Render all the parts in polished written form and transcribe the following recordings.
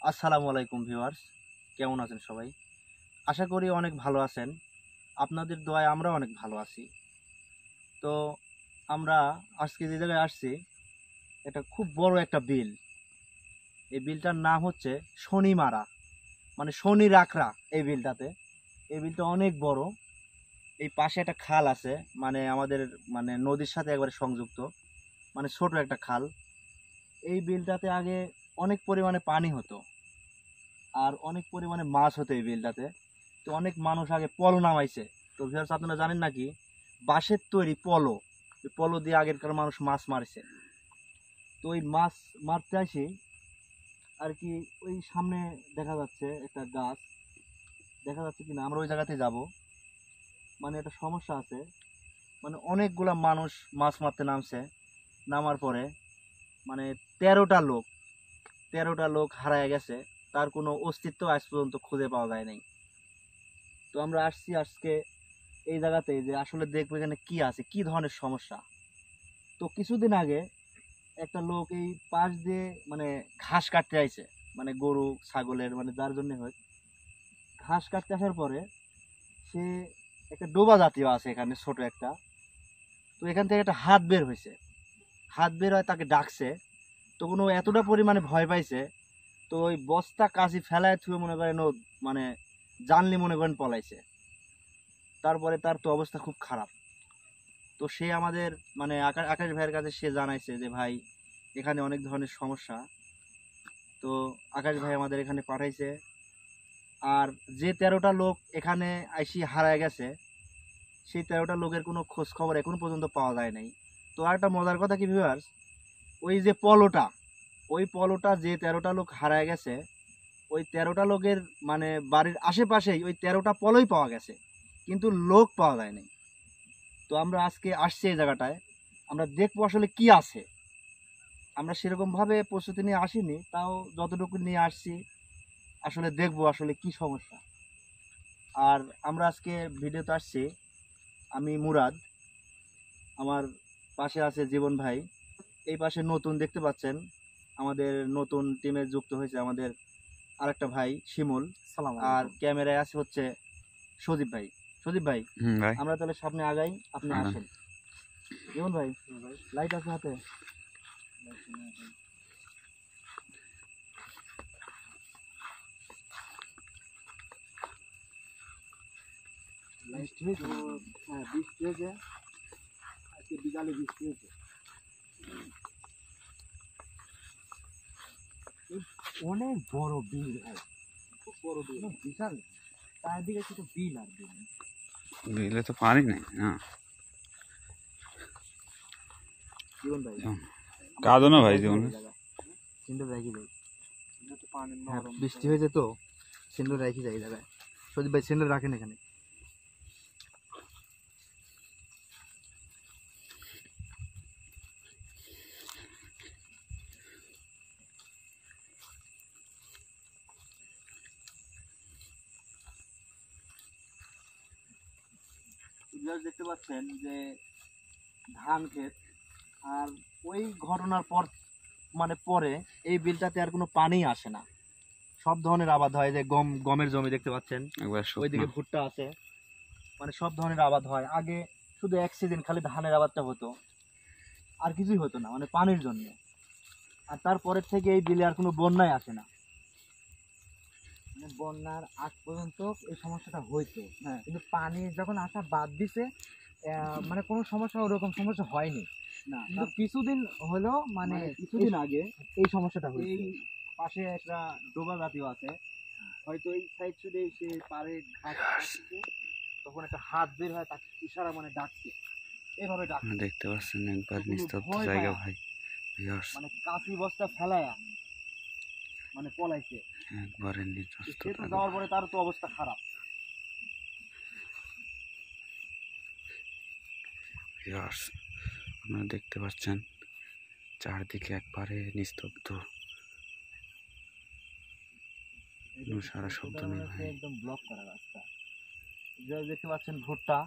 আসসালামু আলাইকুম ভিউয়ার্স, কেমন আছেন সবাই? আশা করি অনেক ভালো আছেন। আপনাদের দোয়ায় আমরা অনেক ভালো আছি। তো আমরা আজকে যে জায়গায় আসছি, এটা খুব বড় একটা বিল। এই বিলটার নাম হচ্ছে শনিমারা, মানে শনি রাখরা। এই বিলটাতে, এই বিলটা অনেক বড়। এই পাশে একটা খাল আছে, মানে আমাদের মানে নদীর সাথে একবারে সংযুক্ত, মানে ছোট একটা খাল। এই বিলটাতে আগে অনেক পরিমাণে পানি হতো আর অনেক পরিমাণে মাছ হতো এই বিলটাতে। তো অনেক মানুষ আগে পলো নামাইছে। তো ভিউয়ার্স, আপনারা জানেন নাকি বাঁশের তৈরি পলো, এই পলো দিয়ে আগেরকার মানুষ মাছ মারছে। তো ওই মাছ মারতে আসি আর কি, ওই সামনে দেখা যাচ্ছে একটা গাছ, দেখা যাচ্ছে কিনা আমরা ওই জায়গাতে যাব। মানে একটা সমস্যা আছে, মানে অনেকগুলা মানুষ মাছ মারতে নামছে। নামার পরে মানে 13টা লোক হারায় গেছে। তার কোনো অস্তিত্ব আজ পর্যন্ত খুঁজে পাওয়া যায় নাই। তো আমরা আসছি আজকে এই জায়গাতে যে আসলে দেখবো এখানে কি আছে, কি ধরনের সমস্যা। তো কিছুদিন আগে একটা লোক এই পাশ দিয়ে মানে ঘাস কাটতে আইছে, মানে গরু ছাগলের মানে যার জন্য হয়, ঘাস কাটতে আসার পরে সে একটা ডোবা জাতীয় আছে এখানে ছোট একটা। তো এখান থেকে একটা হাত বের হয়েছে, হাত বের হয়, তাকে ডাকছে। তো কোনো এতটা পরিমাণে ভয় পাইছে, তো ওই বস্তা কাঁচি ফেলায় থুয়ে মনে করেন ও মানে জানলি মনে করেন পলাইছে। তারপরে তার তো অবস্থা খুব খারাপ। তো সে আমাদের মানে আকাশ ভাইয়ের কাছে সে জানাইছে যে ভাই এখানে অনেক ধরনের সমস্যা। তো আকাশ ভাই আমাদের এখানে পাঠাইছে। আর যে 13টা লোক এখানে আইসি হারায় গেছে, সেই 13টা লোকের কোনো খোঁজ খবর এখন পর্যন্ত পাওয়া যায় নাই। তো আর একটা মজার কথা কি ভিউয়ার্স, ওই যে পলোটা, ওই পলোটা যে 13টা লোক হারায় গেছে, ওই 13টা লোকের মানে বাড়ির আশেপাশেই ওই 13টা পলোই পাওয়া গেছে, কিন্তু লোক পাওয়া যায় নাই। তো আমরা আজকে আসছি এই জায়গাটায়, আমরা দেখবো আসলে কি আছে। আমরা সেরকম ভাবে প্রস্তুতি নিয়ে আসিনি, তাও যতটুকু নিয়ে আসছি আসলে দেখবো আসলে কি সমস্যা। আর আমরা আজকে ভিডিওতে আসছি, আমি মুরাদ, আমার পাশে আছে জীবন ভাই, এই পাশে নতুন দেখতে পাচ্ছেন আমাদের নতুন টিমে যুক্ত হয়েছে আমাদের আরেকটা ভাই শিমুল, আর ক্যামেরায় আছে হচ্ছে সজীব ভাই। সজীব ভাই, ভাই আমরা তাহলে সামনে আগাই, আপনি আসেন। জীবন ভাই, লাইট আছে হাতে? বৃষ্টি হয়েছে, হ্যাঁ বৃষ্টি হয়েছে, আজকে বিকালে বৃষ্টি হয়েছে। অনেক বড় বিল ভাই, খুব বড় বিল, বিশাল। চারদিকে শুধু বিল আর বিল। বিলে তো পানি নেই না। জীবন ভাই, কাঁদো না ভাই, জীবন সিন্ডো রেখে যাই, বৃষ্টি হয়েছে তো সিন্ডো রেখে যাই জায়গায়। সজীব ভাই সিন্ডো রাখেন এখানে। দেখতে পাচ্ছেন যে ধান ক্ষেত, আর ওই ঘটনার পর মানে পরে এই বিলটাতে আর কোনো পানি আসে না। সব ধরনের আবাদ হয়, যে গমের জমি দেখতে পাচ্ছেন, ওইদিকে ভুট্টা আছে, মানে সব ধরনের আবাদ হয়। আগে শুধু এক সিজন খালি ধানের আবাদটা হতো, আর কিছুই হতো না, মানে পানির জন্য। আর তারপরের থেকে এই বিলে আর কোনো বন্যাই আসে না। মানে বন্যার আগ পর্যন্ত এই সমস্যাটা হইতো, হ্যাঁ, কিন্তু পানি যখন আসা বাদ দিছে মানে কোনো সমস্যা, ওরকম সমস্যা হয়নি না, কিন্তু কিছুদিন হলো মানে কিছুদিন আগে এই সমস্যাটা হয়েছে। এই পাশে একটা ডোবা জাতীয় আছে, হয়তো এই সাইড শুধু সে পারে ঘাস কাটছে, তখন একটা হাত বের হয়, তাকে ইশারা মানে ডাকছে, এভাবে ডাকছে। দেখতে পাচ্ছেন একবার নিস্তব্ধ জায়গা ভাই, মানে কাঁচি বস্তা ফেলায়া মানে পলাইছে একবারে সে। তো যাওয়ার পরে তার তো অবস্থা খারাপ। আপনারা দেখতে পাচ্ছেন চারদিকে একবারে নিস্তব্ধ, সারা শব্দ নেই ভাই, একদম ব্লক করা রাস্তা। দেখতে পাচ্ছেন ভুট্টা,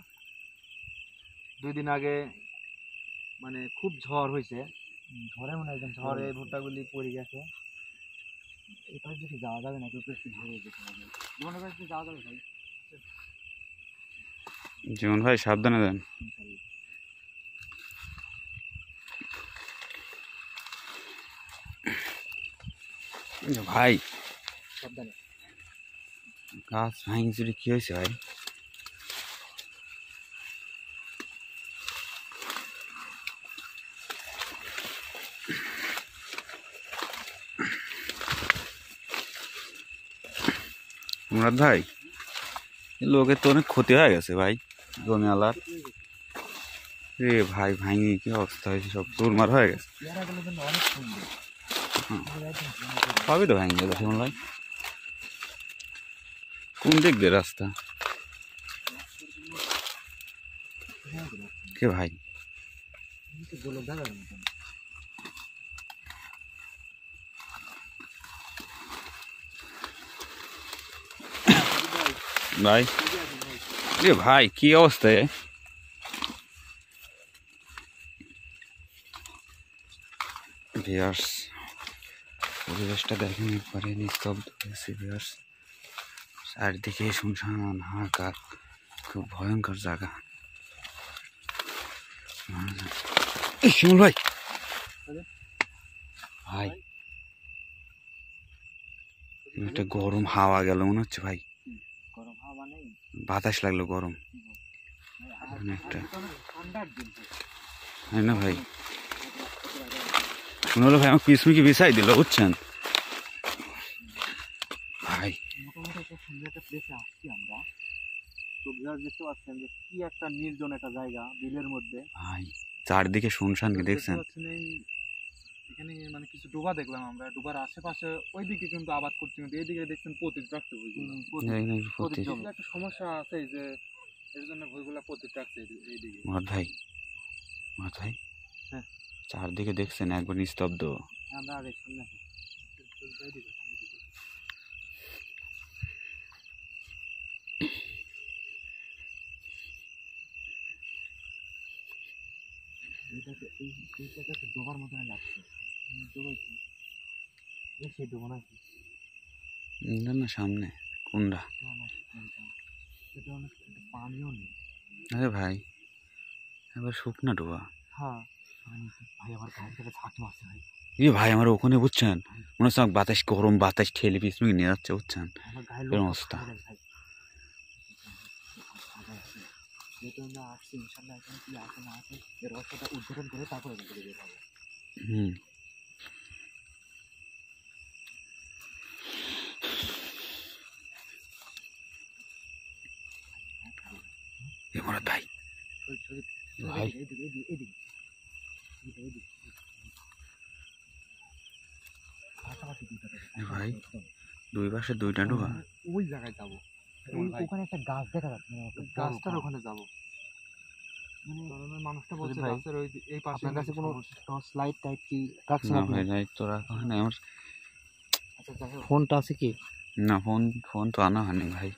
2 দিন আগে মানে খুব ঝড় হয়েছে, ঝড়ে মনে হয় ঝড়ে ভুট্টাগুলি পড়ে গেছে। এবার যদি যাওয়া যাবে না, কেউ একটু ঘুরে যেতে হবে। মনে করেন যে যাওয়া যাবে ভাই, জীবন ভাই সাবধানে দেন। ভাই সাবধানে। গাছ ভাঙি চুরি কি হয়েছে ভাই? মুরাদ ভাই, লোকের তো অনেক ক্ষতি হয়ে গেছে ভাই, জমি আলার। রে ভাই ভাঙি কি অবস্থা হয়েছে, সব চুরমার হয়ে গেছে। পেয়ারাগুলো কিন্তু অনেক সুন্দর। সবই তো ভাঙি গেছে শিমুল ভাই। কোন দিক দিয়ে রাস্তা? কে ভাই? গোলক দেখা যাবে না। ভাই রে ভাই কি অবস্থা? ভিউয়ার্স পরিবেশটা দেখেন একবারে নিস্তব্ধ হয়েছে ভিউয়ার্স, চারদিকে শুনশান হাহাকার, খুব ভয়ঙ্কর জায়গা। শিমুল ভাই, ভাই একটা গরম হাওয়া গেল মনে হচ্ছে ভাই, গরম হাওয়া নেই, বাতাস লাগলো গরম একটা, ঠান্ডার দিন। তাই না ভাই? মনে হলো ভাই আমার পিছমুখি বিছাই দিল বুঝছেন ভাই। মোটামুটি একটা সুন্দর একটা প্লেসে আসছি আমরা। তো ভিউয়ার্স দেখতে পাচ্ছেন যে কি একটা নির্জন একটা জায়গা বিলের মধ্যে। ভাই চারদিকে শুনশান কি দেখছেন? এখানে মানে কিছু ডোবা দেখলাম আমরা, ডোবার আশেপাশে ওইদিকে কিন্তু আবাদ করছে, কিন্তু এইদিকে দেখছেন পতিত রাখছে ভুইগুলো। একটা সমস্যা আছে যে এর জন্য ভুইগুলা পতিত রাখছে এইদিকে। মুরাদ ভাই, মুরাদ ভাই, হ্যাঁ চারদিকে দেখছেন একবার নিস্তব্ধ। আমরা আগে সামনে ডোবার মতন লাগছে, ডোবাইছে সেই ডোবা নাকি না না সামনে কোনটা? পানিও নেই। আরে ভাই এবার শুকনা ডোবা। হ্যাঁ ভাই আমার গাড়ি থেকে ঝাঁক মারছে ভাই। এ ভাই আমার ওখানে বুঝছেন মনে হচ্ছে আমার বাতাস, গরম বাতাস ঠেলে পিছনে নিয়ে যাচ্ছে বুঝছেন, আমার গায়ের এরকম লোক অবস্থা। ভাই যেহেতু আমরা আসছি ইনশাল্লাহ এখানে কি আছে না আছে এর রহস্যটা উদ্ঘাটন করে তারপরে বের বের হবে। হুম মুরাদ ভাই, ভাই ভাই দুই পাশে দুইটা ডোবা। ওই জায়গায় যাবো, ওখানে একটা গাছ দেখা যাচ্ছে, গাছটার ওখানে যাবো। মানে মানুষটা বলছে গাছের ওই এই পাশে। আপনার কাছে কোনো টর্চ লাইট টাইট কি রাখছেন? না ভাই লাইট তো রাখা হয় না আমার। ফোনটা আছে কি? না ফোন ফোন তো আনা হয়নি ভাই।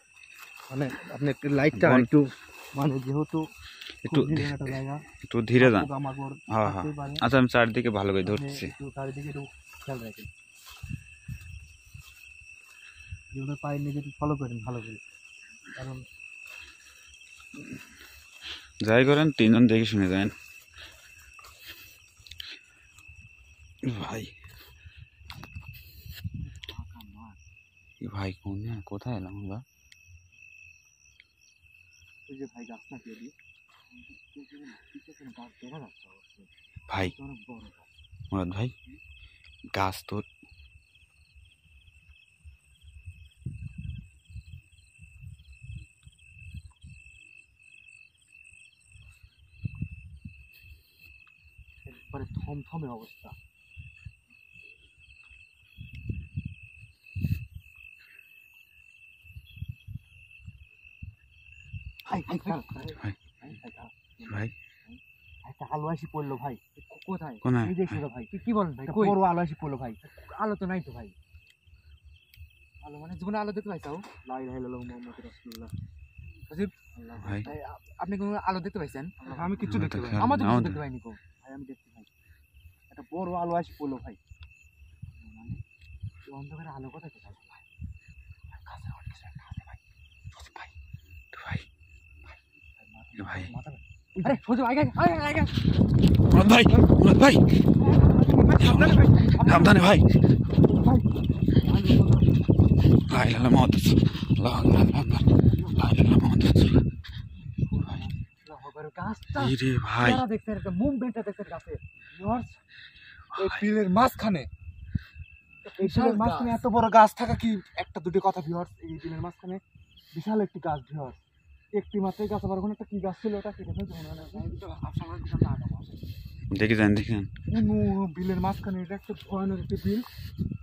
মানে আপনি একটু লাইটটা একটু মানে যেহেতু একটু একটু ধীরে যান। হ্যাঁ হ্যাঁ আচ্ছা আমি চারদিকে ভালো করে ধরছি। চারিদিকে একটু খেয়াল রাখেন, যেগুলো পাই নিজে ফলো করেন ভালো করে, কারণ যাই করেন তিনজন দেখে শুনে যান ভাই। ভাই কোন কোথায় এলাম আমরা? ওই যে ভাই গাছ না পেয়ে গাছ দেখা যাচ্ছে ভাই, অনেক বড় গাছ। মুরাদ ভাই গাছ তো একবারে থমথমে অবস্থা। ভাই একটা আলো আসি পড়লো ভাই। কোথায়? কোনায়? এই দেখছো ভাই, কি বলেন ভাই? বড় আলো আসি পড়লো ভাই। আলো তো নাই তো ভাই। আলো মানে জীবনে আলো দেখতে পাইছো? লা ইলাহা ইল্লাল্লাহু মুহাম্মাদুর রাসূলুল্লাহ। আজিব ভাই আপনি কোনো আলো দেখতে পাইছেন? আমি কিছু দেখতে পাই। খেয়াল আমার তো নেই, কিছু আমাদের- দেখতে পাইনি কো। ভাই আমি দেখতে পাই। একটা বড় আলো আসি পড়লো ভাই। মানে অন্ধকারে আলো কোথায় কোথায় ভাই? কাছে অনেক কিছু একটা আছে ভাই। ভাই ভাই ভাই আরে সোজা আগে আগে আগে মুরাদ ভাই সাবধানে ভাই লা ইলাহা ইল্লাল্লাহ গাছটা রে ভাই যারা দেখছেন একটা মুভমেন্টটা দেখছেন গাছের ভিউয়ার্স এই বিলের মাঝখানে এই বিলের মাঝখানে এত বড় গাছ থাকা কি একটা দুটো কথা ভিউয়ার্স এই বিলের মাঝখানে বিশাল একটি গাছ ভিউয়ার্স একটি মাত্রই গাছ আবার ওখানে একটা কি গাছ ছিল ওটা কেটে ফেলছে মনে হয় দেখি যান কোনো বিলের মাঝখানে এটা একটা ভয়ানক একটি বিল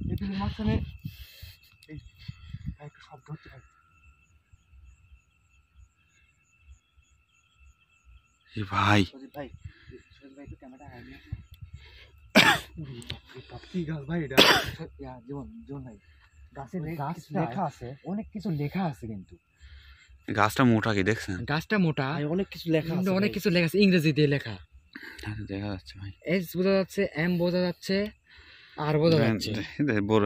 এই বিলের মাঝখানে এই একটা শব্দ হচ্ছে ভাই ভাই ভাই একটু ক্যামেরা কি গাছ ভাই এটা জীবন জীবন ভাই গাছের লেখা আছে অনেক কিছু লেখা আছে কিন্তু গাছটা মোটা কি দেখছেন গাছটা মোটা অনেক কিছু লেখা কিন্তু আছে অনেক কিছু লেখা আছে ইংরেজি দিয়ে লেখা দেখা যাচ্ছে ভাই এস বোঝা যাচ্ছে এম বোঝা যাচ্ছে আর বোঝা যাচ্ছে বড়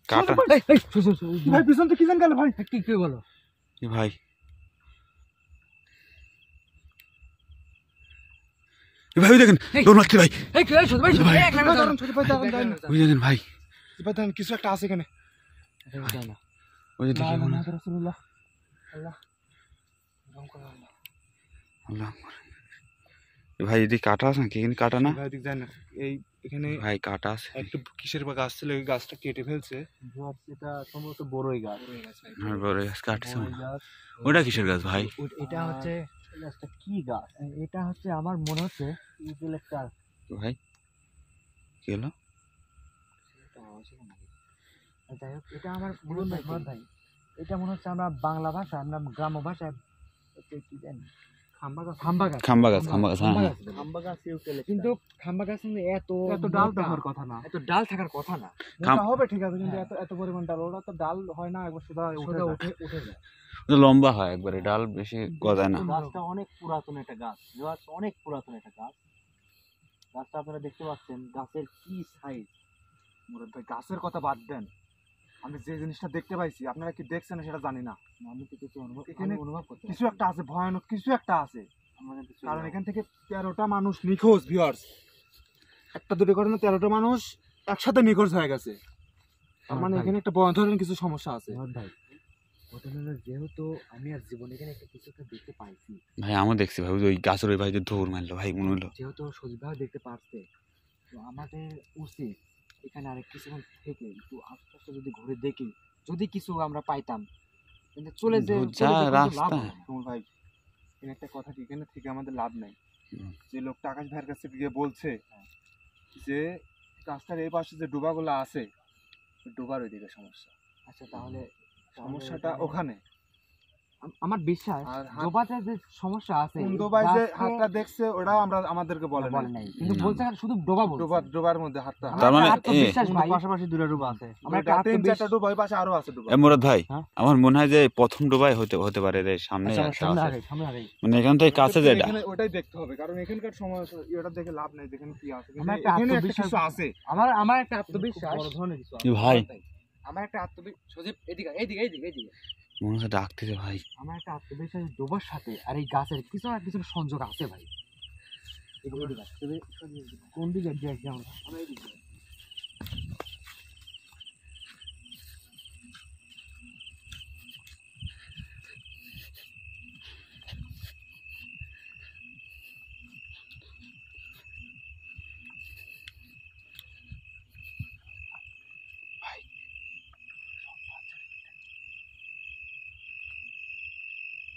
কাটা ভাই পিছন থেকে কি জান গেল ভাই কি কি বলো ভাই ভাই ওই দেখেন দৌড় মারছে ভাই এই কি ছোট ভাই ভাই। এক নাম্বার দাঁড়ান ছোট ভাই দাঁড়ান দাঁড়ান ওই দেখেন ভাই ভাই দাঁড়ান কিছু একটা আছে এখানে ওই যে দেখি মনে রাসূলুল্লাহ আল্লাহ নাম করে আল্লাহ আল্লাহ ভাই এদিকে কাটা আছে নাকি এখানে কাটা না ভাই দিক জানেন এই এখানে ভাই কাটা আছে একটা কিসের বা গাছ ছিল এই গাছটা কেটে ফেলছে এটা সম্ভবত বড়ই গাছ আর বড় গাছ কাটছে বড়ই গাছ ওটা কিসের গাছ ভাই এটা হচ্ছে এই গাছটা কি গাছ এটা হচ্ছে আমার মনে হচ্ছে ইউক্যালিপটাস ভাই কি হলো যাই হোক এটা আমার মনে হচ্ছে ভাই এটা মনে হচ্ছে আমরা বাংলা ভাষা আমরা গ্রাম্য ভাষায় কি জানি খাম্বা গাছ খাম্বা গাছ হ্যাঁ খাম্বা গাছ ইউক্যালিপটাস কিন্তু খাম্বা গাছ কিন্তু এত এত ডাল থাকার কথা না এত ডাল থাকার কথা না মোটা হবে ঠিক আছে কিন্তু এত এত পরিমাণ ডাল ওটা তো ডাল হয় না একবার সোজা সোজা উঠে উঠে যায় ওটা লম্বা হয় একবারে ডাল বেশি গজায় না গাছটা অনেক পুরাতন একটা গাছ অনেক পুরাতন একটা গাছ গাছটা আপনারা দেখতে পাচ্ছেন গাছের কি সাইজ মুরাদ ভাই গাছের কথা বাদ দেন আমি যে জিনিসটা দেখতে পাইছি আপনারা কি দেখছেন সেটা জানি না আমি তো কিছু এখানে অনুভব করতে কিছু একটা আছে ভয়ানক কিছু একটা আছে আমাদের কিছু কারণ এখান থেকে 13টা মানুষ নিখোঁজ ভিউয়ার্স একটা দুটো করে না 13টা মানুষ একসাথে নিখোঁজ হয়ে গেছে তার মানে এখানে একটা বড় ধরনের কিছু সমস্যা আছে ভাই ওটা হলো যেহেতু আমি আর জীবনে এখানে একটা কিছু একটা দেখতে পাইছি ভাই আমি দেখছি ভাই ওই গাছের ওই ভাই যে দৌড় মারলো ভাই মনে হলো যেহেতু সজীবভাবে দেখতে পারছে তো আমাদের উচিত এখানে আরেক কিছুক্ষণ থেকে একটু আস্তে আস্তে যদি ঘুরে দেখি যদি কিছু আমরা পাইতাম কিন্তু চলে যে যা চলে যে কিন্তু লাভ রাস্তা। হবে না। তোমার ভাই এখানে একটা কথা কি এখানে থেকে আমাদের লাভ নাই হুম। যে লোকটা আকাশ ভাইয়ের কাছে গিয়ে বলছে যে রাস্তার এই পাশে যে ডোবাগুলো আছে ওই ডোবার ওইদিকে সমস্যা আচ্ছা তাহলে সমস্যাটা ওখানে আমার বিশ্বাস আর ডোবাতে যে সমস্যা আছে কোন ডোবায় যে গাছকে হাতটা দেখছে ওটাও আমরা আমাদেরকে বলে বলে নাই নাই কিন্তু না। বলছে আর শুধু ডোবা বলছে ডোবার মধ্যে হাতটা তার মানে আমার আত্মবিশ্বাস ভাই পাশাপাশি দুটো ডুবা আছে আমরা একটা তিন আত্মবিশ্বাস চারটা ডোবা ওই পাশে আরো আছে ডোবা মুরাদ ভাই হ্যাঁ? আমার মনে হয় যে প্রথম ডোবাই হতে পারে রে সামনে আচ্ছা, একটা সামনে আছে। আগে সামনে আগে মানে এখান থেকে কাছে যেটা এখানে ওটাই দেখতে হবে কারণ এখানকার সমস্যা এটা দেখে লাভ নাই যেখানে কি আছে কিন্তু আমার একটা এখানে একটা আত্মবিশ্বাস কিছু আছে আমার একটা আত্মবিশ্বাস বড় ধরনের কিছু এ ভাই আমার একটা আত্মবিশ্বাস সজীব এদিকে এদিকে এদিকে এদিকে মনে হচ্ছে ডাকতেছে ভাই আমার একটা আত্মবিশ্বাস ডোবার সাথে আর এই গাছের কিছু না কিছু সংযোগ আছে ভাই কোন দিকে দেখছি আমরা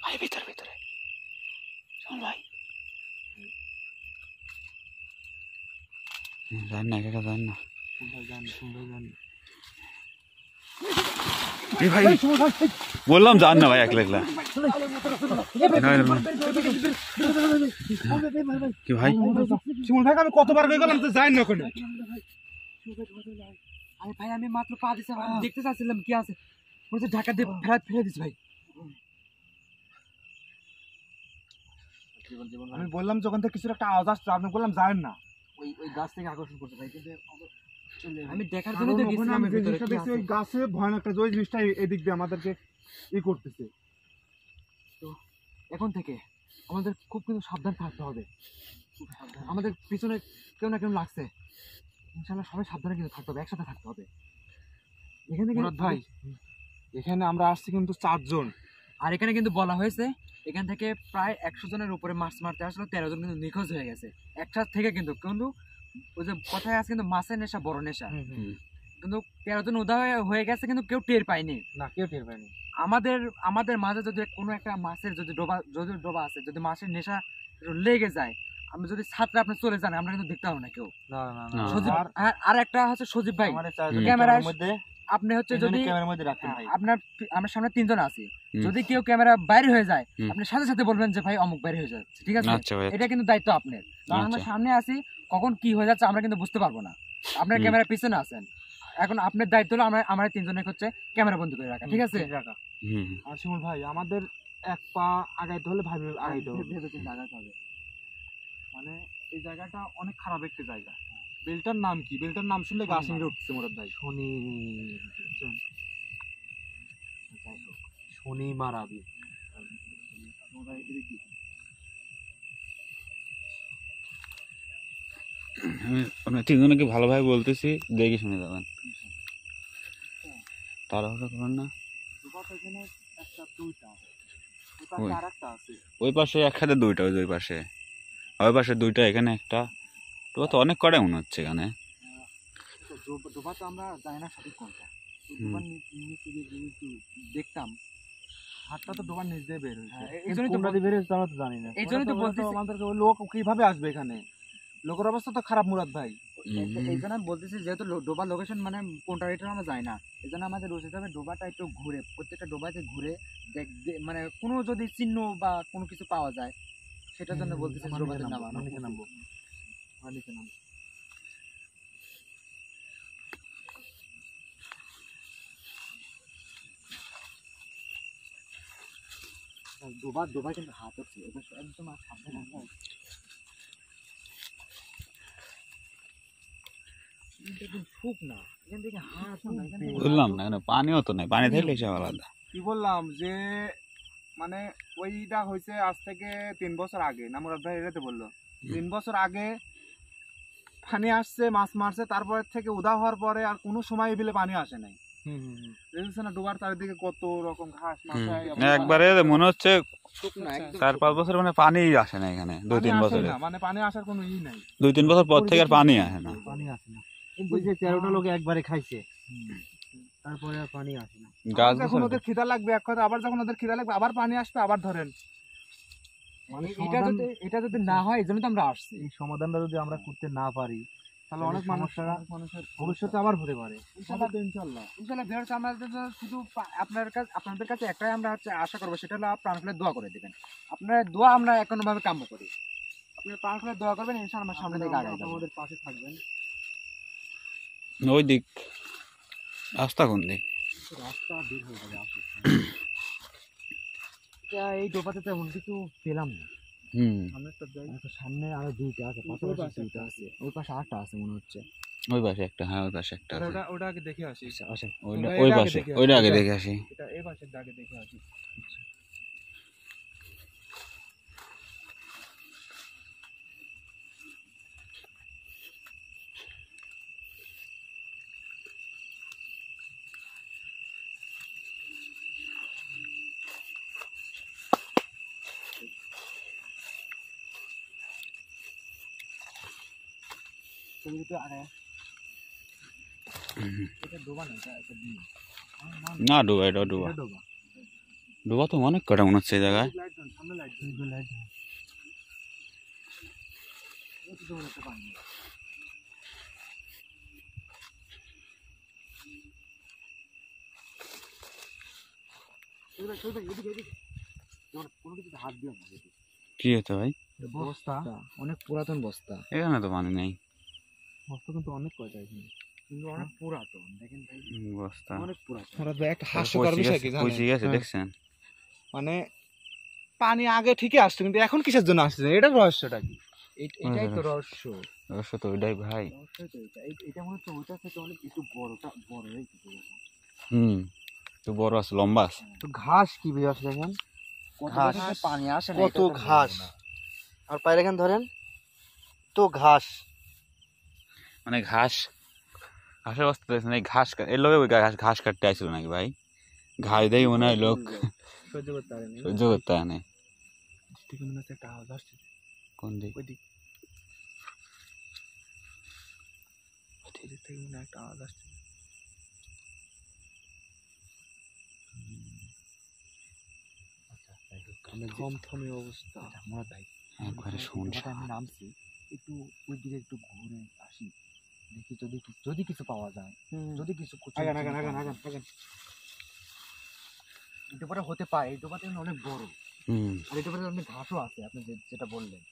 ভাই ভিতরে চল ভাই জান না একা জান না এই ভাই বললাম জান না ভাই একলা একলা কি ভাই শিমুল ভাই আমি কতবার কই গেলাম তো যাই না ওখানে আরে ভাই আমি মাত্র পা দিছি আমি দেখতে চাচ্ছিলাম কি আছে মনে হচ্ছে ঢাকা দিয়ে ফেলে দিছি ভাই জীবন আমি বললাম যে ওখান থেকে কিছু একটা আওয়াজ আসছে আপনি বললাম যায়েন না ওই গাছ থেকে আকর্ষণ করতে ভাই কিন্তু আমি দেখার জন্য তো গেছিলাম এর ভিতরে কি আছে। ওই গাছে ভয়ানক একটা ওই জিনিসটা এদিক দিয়ে আমাদেরকে করতেছে। এখন থেকে আমাদের খুব কিন্তু সাবধান থাকতে হবে। আমাদের পিছনে কেউ না কেউ লাগছে, ইনশাআল্লাহ সবাই সাবধানে কিন্তু থাকতে হবে, একসাথে থাকতে হবে। এখানে মুরাদ ভাই, এখানে আমরা আসছি কিন্তু 4 জন, আর এখানে কিন্তু বলা হয়েছে এখান থেকে প্রায় 100 জনের উপরে মাছ মারতে আসলে 13 জন কিন্তু নিখোঁজ হয়ে গেছে একসাথে থেকে। কিন্তু ওই যে কথায় আছে কিন্তু মাছের নেশা বড় নেশা, কিন্তু 13 জন উদা হয়ে গেছে কিন্তু কেউ টের পায়নি। না কেউ টের পায়নি। আমাদের মাঝে যদি কোনো একটা মাছের যদি ডোবা আছে, যদি মাছের নেশা লেগে যায়, আমি যদি ছাত্র আপনি চলে যান, আমরা কিন্তু দেখতে পাবো না কেউ। না না না। সজীব আর একটা হচ্ছে সজীব ভাই, আমাদের ক্যামেরার ক্যামেরার মধ্যে আপনি হচ্ছে যদি ক্যামেরার মধ্যে রাখেন ভাই। আমার সামনে 3 জন আছি, যদি কেউ ক্যামেরা বাইরে হয়ে যায় হুম। আপনি সাথে সাথে বলবেন যে ভাই অমুক বাইরে হয়ে যাচ্ছে, ঠিক আছে? আচ্ছা ভাই, এটা কিন্তু দায়িত্ব আপনার, কারণ আমরা আচ্ছা। সামনে আছি, কখন কি হয়ে যাচ্ছে আমরা কিন্তু বুঝতে পারবো না। আপনার হুম। ক্যামেরার পিছনে আছেন, এখন আপনার দায়িত্ব হলো আমরা 3 জনের হচ্ছে ক্যামেরা বন্ধ করে রাখা, ঠিক আছে? হুম। আর শিমুল ভাই, আমাদের এক পা আগাইতে হলে ভাবে আগাইতে হবে, ভেবে চিন্তে আগাতে হবে। মানে এই জায়গাটা অনেক খারাপ একটা জায়গা। বেলটার নাম কি? বেলটার নাম শুনলে গা শিংড়ে উঠছে মুরাদ ভাই। শনি মারাবি। আমি 3 জনকে ভালোভাবে বলতেছি, দেখে শুনে যাবেন। তাড়াহুড়া করেন না। ওই। ওই পাশে একসাথে 2টা, ওই পাশে, ওই পাশে 2টা, এখানে একটা। তো অনেক কটাই মনে হচ্ছে এখানে। ডোবা তো আমরা জানি না সঠিক কোনটা, হুম। ডোবার নিচে গিয়ে যদি একটু দেখতাম, হাতটা তো ডোবার নিচ দিয়ে বের হয়েছে। এই জন্য তো বের হয়েছে আমরা তো জানি না। এই জন্যই তো বলতেছি, আমাদেরকে ওই লোক কিভাবে আসবে এখানে? লোকের অবস্থা তো খারাপ মুরাদ ভাই। এই জন্য আমি বলতেছি যেহেতু ডোবার লোকেশন মানে কোনটা এটা আমরা জানি না, এই জন্য আমাদের উচিত হবে ডোবাটা একটু ঘুরে, প্রত্যেকটা ডোবাতে ঘুরে মানে কোনো যদি চিহ্ন বা কোনো কিছু পাওয়া যায় সেটার জন্য বলতেছি ডোবাতে নামবো। ডোবা কিন্তু হাত হচ্ছে একদম আর সাবধানে থাকতে হবে। দেখুন সুখ না, এখান থেকে হাত না, এখান থেকে বুঝলাম না, কেন পানিও তো নাই, পানি থাকলে সব আলাদা। কি বললাম যে মানে ওইটা হয়েছে আজ থেকে 3 বছর আগে না মুরাদ ভাই? এটাতে বললো 3 বছর আগে পানি আসছে, মাছ মারছে, তারপর থেকে উদা হওয়ার পরে আর কোনো সময় বিলে পানি আসে নাই। দেখছেন না ডোবার চারিদিকে কত রকম ঘাস মাথায় একবারে মনে হচ্ছে সুখ না, একদম 4-5 বছর মানে পানি আসে না এখানে। 2-3 বছরে, মানে পানি আসার কোনো ই নাই। 2-3 বছর পর থেকে আর পানি আসে না। পানি আসে না, ওই যে 13টা লোক একবারে খাইছে, তারপরে আর পানি আসে না। গাছ যখন ওদের খিদা লাগবে এক কথা, আবার যখন ওদের খিদা লাগবে আবার পানি আসবে, আবার ধরেন। মানে এটা যদি না হয় এই জন্য তো আমরা আসছি। এই সমাধানটা যদি আমরা করতে না পারি তাহলে অনেক সমস্যাটা মানুষের ভবিষ্যতে আবার হতে পারে। ইনশাআল্লাহ ভিউয়ার্স, আমাদের শুধু আপনাদের কাছে একটাই আমরা হচ্ছে আশা করবো, সেটা হলো প্রাণ খুলে দোয়া করে দিবেন। আপনার দোয়া আমরা কোনো ভাবে কাম্য করি, আপনার প্রাণ খুলে দোয়া করবেন, ইনশাআল্লাহ আমরা সামনে দিকে আগাই যাবো। আমাদের পাশে থাকবেন। ওই দিক রাস্তা কোন দিক? রাস্তা বের হয়ে যাবে আসলে। এই ডোবাতে তেমন কিছু পেলাম না। তো সামনে আরো 2টা আছে, পাশাপাশি 2টা আছে, ওই পাশে 8টা আছে মনে হচ্ছে। ওই পাশে একটা, হ্যাঁ ওই পাশে একটা আছে। ওটা আগে দেখে আসি। আচ্ছা ওই পাশে, ওইটা আগে দেখে আসি। এটা এই পাশের আগে দেখে আসি। তুমি তো আগে এটা ডোবা না, এটা ডিম। না ডোবা, এটা ডোবা। ডোবা তো অনেক কটা মনে হচ্ছে এই জায়গায়। লাইট দেন, সামনে লাইট দেন। কোনো কিছু হাত দিও না। কি হতো ভাই? বস্তা, অনেক পুরাতন বস্তা। এখানে তো পানি নেই। বস্তা কিন্তু অনেক কয়টা এখানে, কিন্তু অনেক পুরাতন, দেখেন ভাই বস্তা অনেক পুরাতন। মুরাদ ভাই, একটা হাস্যকর বিষয় কি জানেন? পয়সা গেছে দেখছেন? মানে পানি আগে ঠিকই আসছে, কিন্তু এখন কিসের জন্য আসছে? এটার রহস্যটা কি? এটাই তো রহস্য। অবশ্য তো ওইটাই ভাই। অবশ্যই তো এটা মনে হচ্ছে ওইটা থেকে অনেক একটু বড় হয়েছে। হুম, তো বড় আছে, লম্বা আছে। তো ঘাস কি বের আসে দেখেন, ঘাস, পানি আসে না, কত এটা তো ঘাস, বড় না। আর পায়ে দেখেন ধরেন তো ঘাস। মানে ঘাসের অবস্থা দেখছেন, এই ঘাস এর লোক ওই ঘাস কাটতে আসছিল নাকি ভাই? ঘাস দেয় মনে হয় লোক সহ্য করতে পারেনি। সহ্য করতে হয় না। ঠিক মনে হচ্ছে একটা আওয়াজ আসছে। কোন দিক? ওই দিক ওই দিক থেকে মনে হয় একটা আওয়াজ আসছে। থমথমে অবস্থা। মুরাদ ভাই, একবারে শুনশান। আমি নামছি, একটু ওই দিকে একটু ঘুরে আসি, দেখি যদি কিছু পাওয়া যায়, যদি কিছু আগান আগান আগান আগান আগান। এই ডোবাটা হতে পারে, এই ডোবাটা কিন্তু অনেক বড়, হুম, আর এই ডোবাতে অনেক ঘাসও আছে, আপনি যেটা বললেন।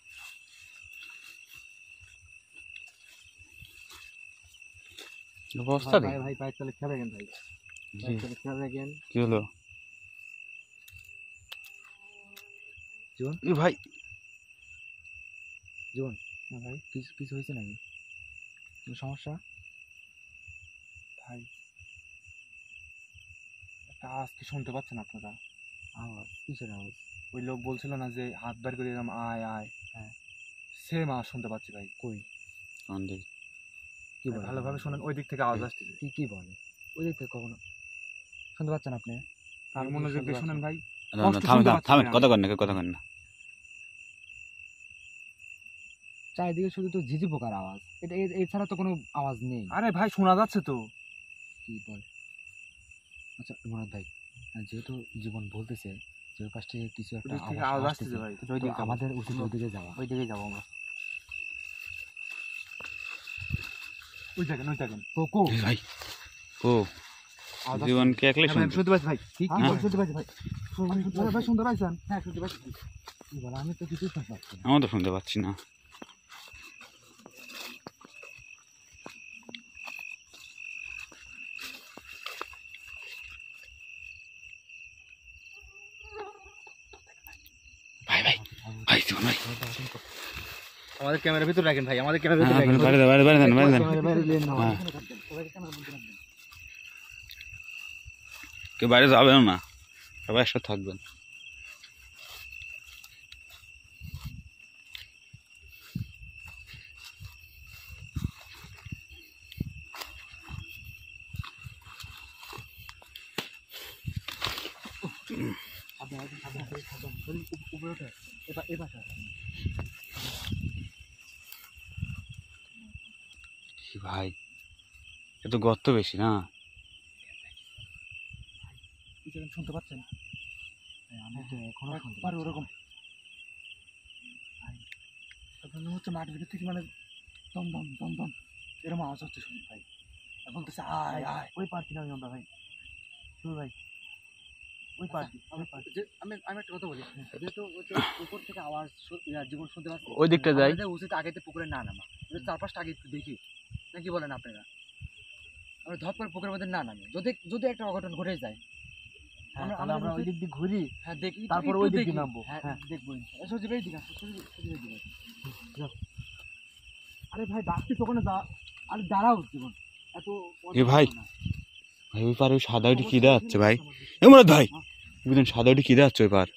অবস্থা ভাই দেখি। ভাই পায়ের তলে খেয়াল রাখেন ভাই, পায়ের তলে খেয়াল রাখেন। কি হলো? জীবন, এ ভাই, জীবন, ভাই কিছু হয়েছে নাকি? কোনো সমস্যা? ভাই একটা আওয়াজ কি শুনতে পাচ্ছেন আপনারা? আওয়াজ কিসের আওয়াজ? ওই লোক বলছিল না যে হাত বের করে এরকম আয় আয়, হ্যাঁ। সেম আওয়াজ শুনতে পাচ্ছি ভাই। কই? কোন দিক? কি ভাই বলে? ভালোভাবে শোনেন, ওই দিক থেকে আওয়াজ আসতেছে। কি বলে? ওই দিক থেকে কখনো শুনতে পাচ্ছেন আপনি? তার মনোযোগ দিয়ে শুনেন ভাই। থামেন কষ্ট থামেন শুনতে পাচ্ছি থামেন, ভাই কথা কন না, কথা কন না। চারিদিকে শুধু তো ঝিঝি পোকার আওয়াজ, এটা এছাড়া তো কোনো আওয়াজ নেই। আরে ভাই শোনা যাচ্ছে তো। কি বল? আচ্ছা মুরাদ ভাই, যেহেতু জীবন বলতেছে যে ওই পাশ থেকে কিছু ওই একটা দিক থেকে আওয়াজ আওয়াজ আসতেছে আসতেছে ভাই। ওই তো দিকে যাবো। আমাদের উচিত ওই দিকে যাওয়া। ওই দিকে যাবো আমরা। ওই দেখেন ওই দেখেন। এ ভাই, ও আওয়াজ আসতেছে। জীবনকে একলাই হ্যাঁ, শুনতে। শুনতে পাচ্ছি ভাই, কি হ্যাঁ, বল? শুনতে পাচ্ছি ভাই। ভাই শুনতে পাইছেন? হ্যাঁ শুনতে পাচ্ছি। কি বল? আমি তো কিছুই শুনতে পাচ্ছি না। আমি তো শুনতে পাচ্ছি না। ভাই ভাই ভাই, জীবন ভাই, আমাদের ক্যামেরার ভিতরে রাখেন ভাই, আমাদের ক্যামেরার হ্যাঁ, ভিতরে রাখেন। বাইরে দেন, বাইরে দেন, বাইরে দেন। ক্যামেরার বাইরে নিয়ে নাও। হ্যাঁ। কেউ বাইরে যাবেন না, সবাই একসাথে থাকবেন। উপরে ওঠে, এ পাশে আসেন। কি ভাই, এ তো গর্ত বেশি না? কি যেন শুনতে পাচ্ছেন? আমি তো এখনো শুনতে পারো পাচ্ছি ওরকম। মনে হচ্ছে মাটির ভিতর থেকে মানে দম দম দম দম এরকম আওয়াজ হচ্ছে, শুনি ভাই। আর বলতেছে আয় আয়, ওই পার্টি না আমরা ভাই, শুনি ভাই, ওই পার্টি, ওই পার্টি। আমি একটা কথা বলি, যেহেতু ওই যে উপর থেকে আওয়াজ জীবন শুনতে পাচ্ছি, ওই দিকটা যাই। আমাদের উচিত আগে তো পুকুরে না নামা, চারপাশটা আগে একটু দেখি, না কি বলেন আপনারা? আমরা ধপ করে পুকুরের মধ্যে না নামি, যদি একটা অঘটন ঘটে যায়, হ্যাঁ, তাহলে আমরা ওই দিক দিয়ে ঘুরি, হ্যাঁ দেখি, তারপর একটু ওই দিক দেখি। দিয়ে নামবো। হ্যাঁ হ্যাঁ। দেখবো। সজীব এই দিকে আসো, সজীব এই দিকে আসো। আরে ভাই ডাকছিস ওখানে যা, আরে দাঁড়াও জীবন, এত এ ভাই, ভাই ওই পারে ওই সাদা ওইটি কি দেখাচ্ছে ভাই? এ মুরাদ ভাই, বুঝলেন সাদা ওইটি কি দেখাচ্ছে ওই পার?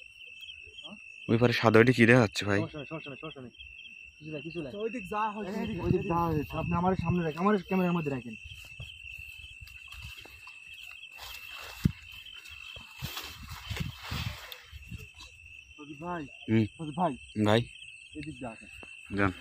ওই পারে সাদা ওইটি কি দেখাচ্ছে ভাই? সমস্যা নেই, কিছু নাই, কিছু নাই। ওই দিক যা হয় ওই দিক যা হয়েছে, আপনি আমার সামনে রাখেন, আমার ক্যামেরার মধ্যে রাখেন। ভাই হুম। ভাই ভাই এদিক যা আছে। যান।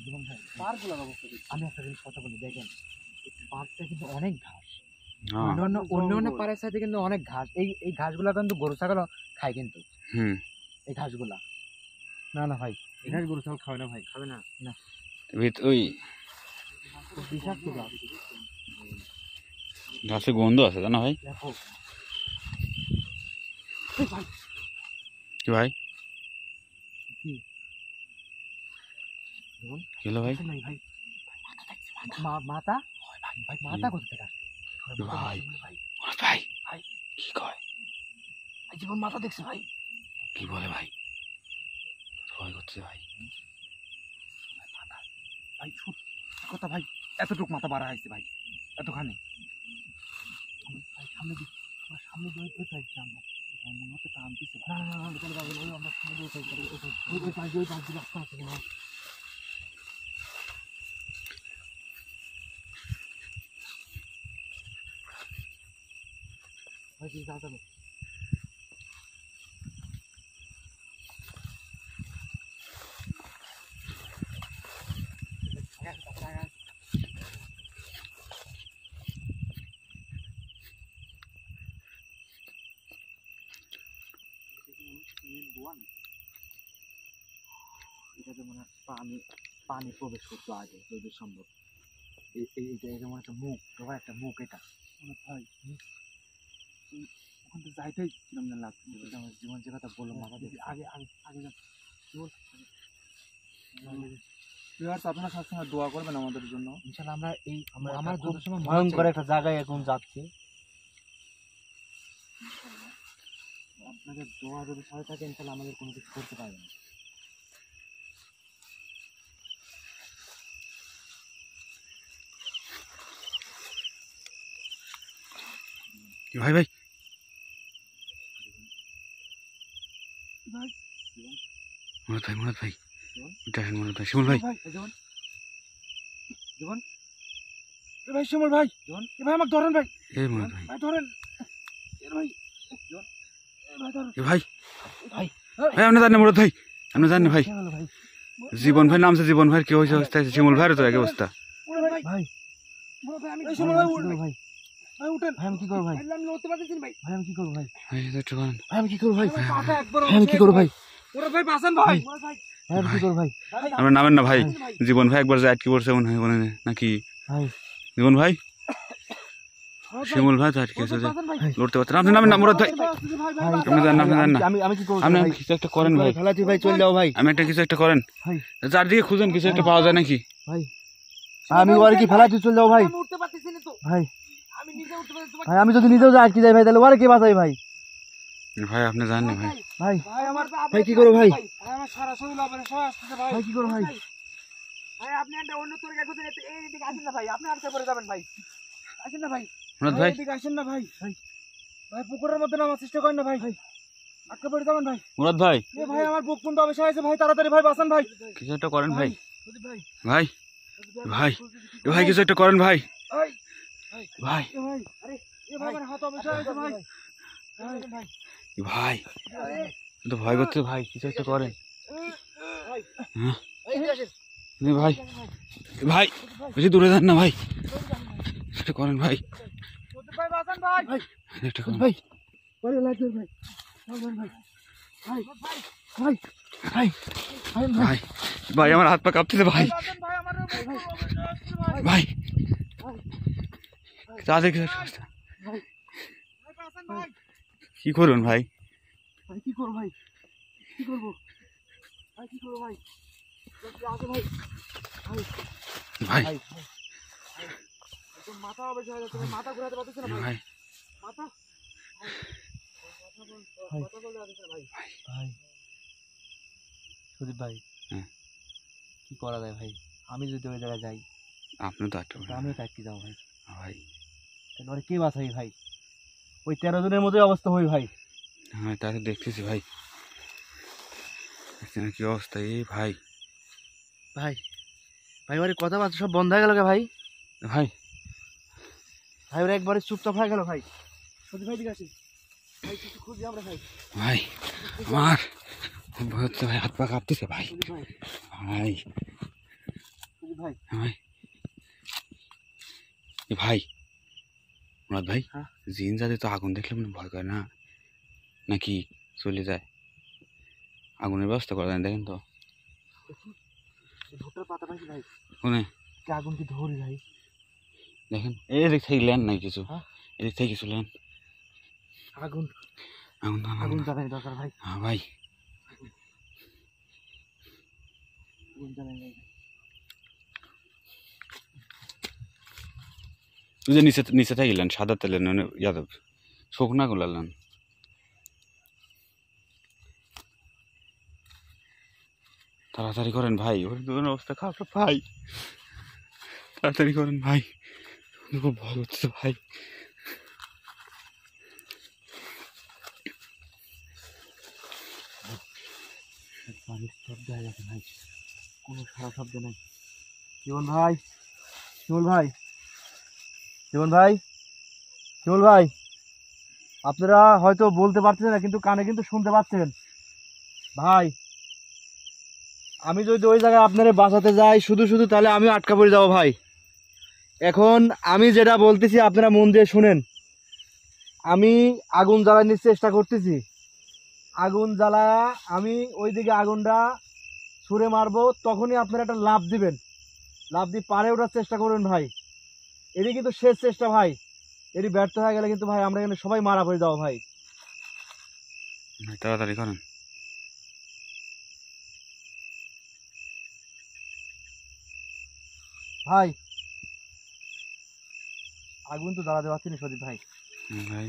জীবন ভাই, পার্কগুলোর অবস্থা কি? আমি একটা জিনিস কথা বলি, দেখেন পার্কটা কিন্তু অনেক ঘাস, হ্যাঁ, অন্য পাড়ের সাথে কিন্তু অনেক ঘাস, এই ঘাসগুলা কিন্তু গরু ছাগল খায় কিন্তু, হুম, এই ঘাসগুলা। না না ভাই, এখানে গরু ছাগল খাবে না ভাই, খাবে না। ওই বিষাক্ত গাছ। ঘাসে গন্ধ আছে জানো ভাই? দেখো কি ভাই? কি? কি হলো ভাই? কিছু নাই ভাই, মাথা ভাই, মাথা কোথা থেকে আসবে? ভাই ভাই ভাই কি কয় জীবন মাথা দেখছে ভাই, কি বলে ভাই? ভয় করছে ভাই। ভাই সত্যি কথা ভাই, এতটুকু মাথা বাড়া হয়েছে ভাই, এতখানি ভাই। সামনে দিক, আমার সামনে দিয়ে ওই পাইছি আমরা, মনে হচ্ছে টান দিচ্ছে ভাই। না আমরা সামনে দিয়ে ওই পাইছি, ওই পাইছি রাস্তা আছে না ভাই, কি যাওয়া যাবে? এটাতে মনে হয় পানি প্রবেশ করতো আগে যদি সম্ভব। এইটা যেমন একটা মুখ, তোমার একটা মুখ এটা ভাই ওখান থেকে যাইতেই কিরম যেন লাগছে। আমার জীবন যে কথা বললাম মাথা দেখে আগে আগে আগে যান। আপনারা সবসময় দোয়া করবেন আমাদের জন্য। ইনশাল্লাহ আমরা আমার আমার যত সময় মনে ভয়ঙ্কর হচ্ছে- একটা জায়গায় এখন যাচ্ছি। আপনাদের দোয়া যদি সহায় থাকে ইনশাল্লাহ আমাদের কোনো কিছু করতে পারবে না। ভাই ভাই মুরাদ ভাই দেখেন মুরাদ ভাই, শিমুল ভাই জীবন জীবন এ ভাই, শিমুল ভাই, জীবন এ ভাই আমাকে ধরেন ভাই, এই মুরাদ ভাই ভাই ধরেন এ ভাই, জীবন এ ভাই ধরেন এ ভাই ভাই আপনি জানেন মুরাদ ভাই, আপনি জানেন ভাই ভাই জীবন ভাই নামছে, জীবন ভাই কি হয়েছে অবস্থা? শিমুল ভাইয়ের তো এক অবস্থা। ভাই ভাই আমি শিমুল ভাই উঠেন ভাই ভাই, উঠেন ভাই আমি কি করবো ভাই? আমি লড়তে পারতেছি না ভাই। ভাই আমি কি করবো ভাই? ভাই একটু করেন। ভাই আমি কি করবো ভাই? আমার পাটা একবার ভাই আমি কি করবো ভাই? মুরাদ ভাই বাঁচান ভাই। ভাই আমি কি করবো ভাই? আপনার নামেন না ভাই, জীবন ভাই একবার যে আটকে পড়ছে মনে হয়, মনে হয় নাকি ভাই জীবন ভাই? শিমুল ভাই তো আটকে আছে, লড়তে পারতেন আপনি। নামেন না মুরাদ ভাই, আপনি জানেন, আপনি জানেন না, আমি কি করবো আপনি ভাই? কিছু একটা করেন ভাই, ফেলাচ্ছি ভাই, চলে যাও ভাই। আমি একটা কিছু একটা করেন, ভাই চারদিকে খুঁজেন কিছু একটা পাওয়া যায় নাকি। ভাই আমি ওর কি ফেলাচ্ছি, চলে যাও ভাই। আমি উঠতে পারতেছি না তো, ভাই আমি নিজে উঠতে পারতেছি না। ভাই আমি যদি নিজেও যাই আটকে যাই ভাই, তাহলে ওরে কে বাঁচাই ভাই? ভাই আপনি জানেন ভাই, ভাই ভাই আমার ভাই কি করবো ভাই? ভাই আমার সারা শরীর লাভের সব আসছে ভাই। ভাই কি করবো ভাই? ভাই আপনি একটা অন্য তরিকা খুঁজে এই দিকে আসেন না ভাই, আপনি আটকে পড়ে যাবেন ভাই, আসেন না ভাই, মুরাদ ভাই এদিকে আসেন না ভাই, ভাই ভাই পুকুরের মধ্যে নামার চেষ্টা করেন না ভাই, ভাই আটকে পড়ে যাবেন ভাই। মুরাদ ভাই এ ভাই আমার বুক পর্যন্ত অবশ্যই আছে ভাই, তাড়াতাড়ি ভাই বাঁচান ভাই। কিছু একটা করেন ভাই, সুদীপ ভাই, ভাই সুদীপ ভাই এ ভাই কিছু একটা করেন ভাই, ভাই ভাই এ ভাই, আরে এ ভাই আমার হাত অবশ্যই আছে ভাই, ভাই ভাই ভাই তো ভয় করছে ভাই, কিছু একটা করেন। হ্যাঁ এ ভাই এ ভাই বেশি দূরে যান না ভাই, একটা করেন ভাই, সুদীপ ভাই বাঁচান ভাই, ভাই একটা করেন ভাই ভাই লাগবে ভাই, ভাই ভাই ভাই ভাই ভাই ভাই ভাই ভাই আমার হাত পা কাঁপতেছে ভাই, বাঁচান ভাই, আমার বুক অবশ্যই আসছে ভাই, ভাই তাদের কিছু একটা অবস্থা। ভাই বাঁচান ভাই। কি করুন ভাই? ভাই কি করবো ভাই? কি করবো ভাই? কি করবো ভাই? আসো ভাই। ভাই ভাই একদম মাথা অবশ্যই হয়ে যাচ্ছে, মাথা ঘোরাতে পারতেছে না ভাই, ভাই মাথা ভাই। কথা বলতে পারতেছে না ভাই। ভাই সুদীপ ভাই হ্যাঁ। কি করা যায় ভাই? আমি যদি ওই জায়গায় যাই আপনি তো একটা তাহলে আমিও চাকরি যাবো ভাই, ভাই, তাহলে ওরা কে বাঁচাই ভাই? ওই 13 জনের মতোই অবস্থা হই ভাই। হ্যাঁ তাকে দেখতেছি ভাই, দেখছি না কি অবস্থা। এই ভাই ভাই ভাই ওর কথাবার্তা সব বন্ধ হয়ে গেল কে ভাই? ভাই ভাই ওরা একবারে চুপচাপ হয়ে গেল ভাই। সুদীপ ভাই দিকে আসি ভাই, কিছু খুঁজি আমরা ভাই। ভাই আমার ভয় হচ্ছে ভাই, হাত পা কাঁপতেছে ভাই, সুদীপ ভাই, ভাই সুদীপ ভাই ভাই এ ভাই মুরাদ ভাই, হ্যাঁ? জিন জাতি তো আগুন দেখলে মনে ভয় করে না নাকি চলে যায়? আগুনের ব্যবস্থা করা যায় দেখেন তো, ভুট্টার পাতা পাইছি ভাই, শুনে কি আগুন কি ধরি ভাই? দেখেন এদিক থেকে ল্যান্ড নাই কিছু, হ্যাঁ? এদিক থেকে কিছু ল্যান্ড, আগুন আগুন আগুন জ্বালাই দরকার ভাই, হ্যাঁ ভাই আগুন জ্বালাই ভাই। তুই যে নিচে নিচে থাকিলেন সাদা তেলেন ইয়াদব শুকনা গুলালেন তাড়াতাড়ি করেন ভাই ওর দুজনের অবস্থা খারাপ ভাই তাড়াতাড়ি করেন ভাই খুব ভয় হচ্ছে ভাই পানির শব্দ হয়ে গেছে ভাই, কোনো সারা শব্দ নেই। জীবন ভাই, শিমুল ভাই, জীবন ভাই, শিমুল ভাই, আপনারা হয়তো বলতে পারছেন না কিন্তু কানে কিন্তু শুনতে পাচ্ছেন ভাই। আমি যদি ওই জায়গায় আপনারা বাঁচাতে যাই শুধু শুধু তাহলে আমি আটকা পড়ে যাবো ভাই। এখন আমি যেটা বলতেছি আপনারা মন দিয়ে শুনেন। আমি আগুন জ্বালানোর চেষ্টা করতেছি, আগুন জ্বালা আমি ওইদিকে আগুনটা ছুঁড়ে মারবো, তখনই আপনারা একটা লাফ দিবেন, লাফ দিয়ে পারে ওঠার চেষ্টা করবেন ভাই। এটি কিন্তু শেষ চেষ্টা ভাই, এটি ব্যর্থ হয়ে গেলে কিন্তু ভাই আমরা এখানে সবাই মারা পড়ে যাবো ভাই। তাড়াতাড়ি করেন ভাই। আগুন তো জ্বালাতে পারছি না সদীপ ভাই। ভাই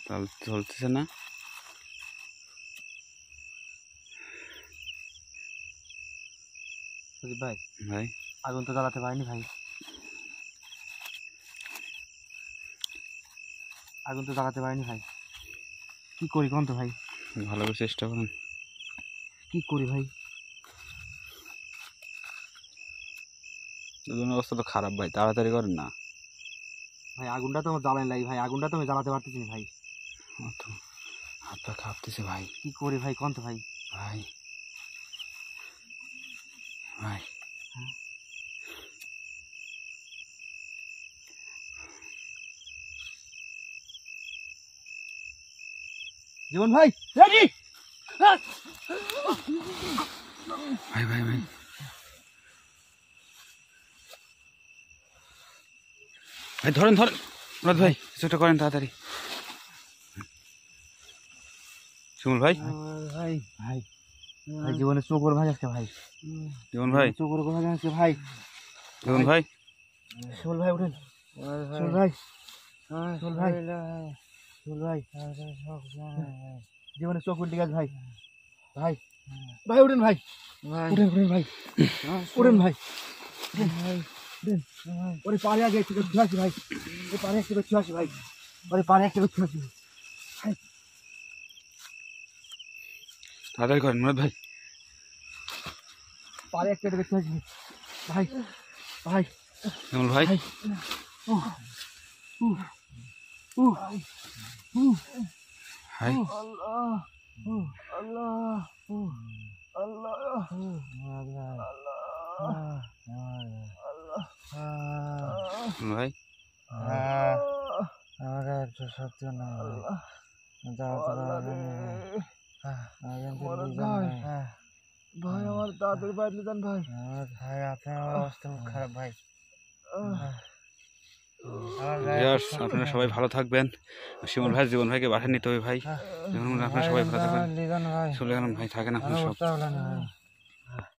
তাহলে চলতেছে না সদীপ ভাই, ভাই আগুন তো জ্বালাতে পারিনি ভাই, আগুন তো জ্বালাতে পারিনি ভাই। কি করি কোন তো ভাই, ভালো করে চেষ্টা করুন কি করি ভাই। দুজনের অবস্থা তো খারাপ ভাই তাড়াতাড়ি করেন না ভাই আগুনটা তো আমার জ্বালানি লাগে ভাই, আগুনটা তো আমি জ্বালাতে পারতেছি না ভাই। তো হাত পা কাঁপতেছে ভাই কি করি ভাই কোন তো ভাই। ভাই ভাই জীবন ভাই রেডি। ভাই ভাই ভাই ভাই ধরেন ধরেন মুরাদ ভাই কিছু একটা করেন তাড়াতাড়ি শিমুল ভাই ভাই ভাই ভাই জীবনে চোখর ভাই আজকে ভাই, জীবন ভাই চোখর ভাই আজকে ভাই। জীবন ভাই শিমুল ভাই উঠেন, শিমুল ভাই, শিমুল ভাই, শিমুল ভাই, জীবনে চোখ উল্টে গেছে ভাই। ভাই ভাই উঠেন ভাই, উঠেন উঠেন ভাই, উঠেন ভাই, ওরে পারে আগে একটু ছুঁয়ে আসি ভাই, ওই পারে একটু ছুঁয়ে আসি ভাই, ওরে পারে একটু ছুঁয়ে আসি তাড়াতাড়ি করেন মুরাদ ভাই পারে একটু ছুঁয়ে আসি ভাই। ভাই শিমুল ভাই ভাই ভাই আল্লাহ আল্লাহ আল্লাহ শিমুল ভাই আমাকে একটু শক্তি না ভাই আমার তাড়াতাড়ি বাইরে দেন ভাই। ভাই আপনার অবস্থা খুব খারাপ ভাই। ভিউয়ার্স আপনারা সবাই ভালো থাকবেন শিমুল ভাই জীবন ভাইকে বাসায় নিতে হবে ভাই আপনারা সবাই ভালো থাকবেন লিজন ভাই চলে গেলাম ভাই থাকেন আপনারা সব অবস্থা হলো না ভাই।